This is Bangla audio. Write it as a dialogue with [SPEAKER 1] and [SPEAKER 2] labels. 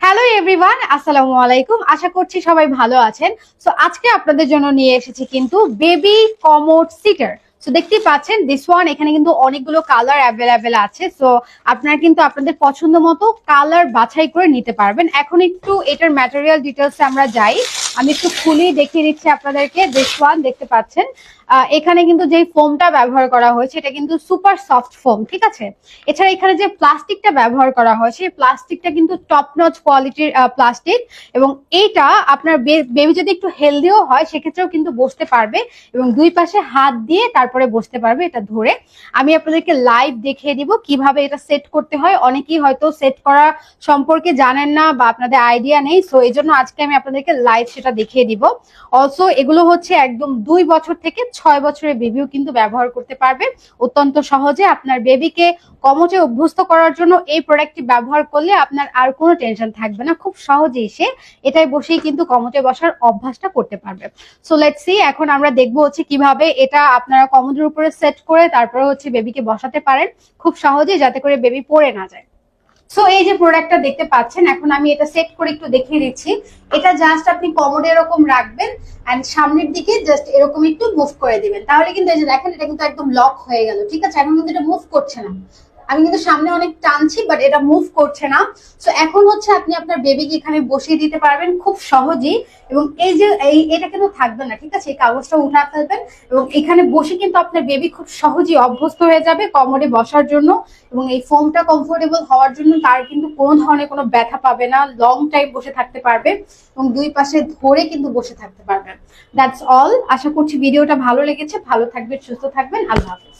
[SPEAKER 1] হ্যালো এভরিওয়ান, আসসালামু আলাইকুম। আশা করছি সবাই ভালো আছেন। সো আজকে আপনাদের জন্য নিয়ে এসেছি কিন্তু বেবি কমোড সিটার। সো দেখতেই পাচ্ছেন দিস ওয়ান, এখানে কিন্তু অনেকগুলো কালার অ্যাভেলেবেল আছে। সো আপনারা কিন্তু আপনাদের পছন্দ মতো কালার বাছাই করে নিতে পারবেন। এখন একটু এটার ম্যাটেরিয়াল ডিটেলসে আমরা যাই। আমি একটু খুলে দেখিয়ে দিচ্ছি আপনাদেরকে। দিস ওয়ান দেখতে পাচ্ছেন, এখানে কিন্তু যে ফোমটা ব্যবহার করা হয়েছে এটা কিন্তু সুপার সফট ফোম, ঠিক আছে। এছাড়া এখানে যে প্লাস্টিকটা ব্যবহার করা হয়েছে এই প্লাস্টিকটা কিন্তু টপ নচ কোয়ালিটির প্লাস্টিক, এবং এইটা আপনার বেবি যদি একটু হেলদিও হয় সেক্ষেত্রেও কিন্তু বসতে পারবে এবং দুই পাশে হাত দিয়ে তারপরে বসতে পারবে এটা ধরে। আমি আপনাদেরকে লাইভ দেখিয়ে দিব কিভাবে এটা সেট করতে হয়। অনেকেই হয়তো সেট করা সম্পর্কে জানেন না বা আপনাদের আইডিয়া নেই, সো এই জন্য আজকে আমি আপনাদেরকে লাইভ সেটা দেখিয়ে দিব। অলসো এগুলো হচ্ছে একদম 2 বছর থেকে 6 বছরের বেবিও কিন্তু ব্যবহার করতে পারবে অত্যন্ত সহজে। আপনার বেবিকে কমোচে অভ্যস্ত করার জন্য এই প্রোডাক্টটি ব্যবহার করলে আপনার আর কোনো টেনশন থাকবে না। খুব সহজেই সে এটাই বসেই কিন্তু কমোচে বসার অভ্যাসটা করতে পারবে। সো লেটস সি, এখন আমরা দেখবো হচ্ছে কিভাবে এটা আপনারা কমোডের উপরে সেট করে তারপরে হচ্ছে বেবিকে বসাতে পারেন খুব সহজেই, যাতে করে বেবি পড়ে না যায়। সো এই যে প্রোডাক্টটা দেখতে পাচ্ছেন, এখন আমি এটা সেট করে একটু দেখিয়ে দিচ্ছি। এটা জাস্ট আপনি কমোডে এরকম রাখবেন এন্ড সামনের দিকে জাস্ট এরকম একটু মুভ করে দিবেন, তাহলে কিন্তু এই যে দেখেন এটা কিন্তু একদম লক হয়ে গেল, ঠিক আছে। এখন কিন্তু এটা মুভ করছে না। আমি কিন্তু সামনে অনেক টানছি বাট এটা মুভ করছে না। সো এখন হচ্ছে আপনি আপনার বেবিকে এখানে বসিয়ে দিতে পারবেন খুব সহজেই, এবং এই যে এটা কিন্তু থাকবে না, ঠিক আছে। এই কাগজটা উঠা ফেলবেন এবং এখানে বসে কিন্তু আপনার বেবি খুব সহজেই অভ্যস্ত হয়ে যাবে কমোডে বসার জন্য, এবং এই ফোমটা কমফোর্টেবল হওয়ার জন্য তার কিন্তু কোনো ধরনের কোনো ব্যথা পাবে না। লং টাইম বসে থাকতে পারবে এবং দুই পাশে ধরে কিন্তু বসে থাকতে পারবেন। That's all. আশা করছি ভিডিওটা ভালো লেগেছে। ভালো থাকবেন, সুস্থ থাকবেন। আল্লাহ হাফেজ।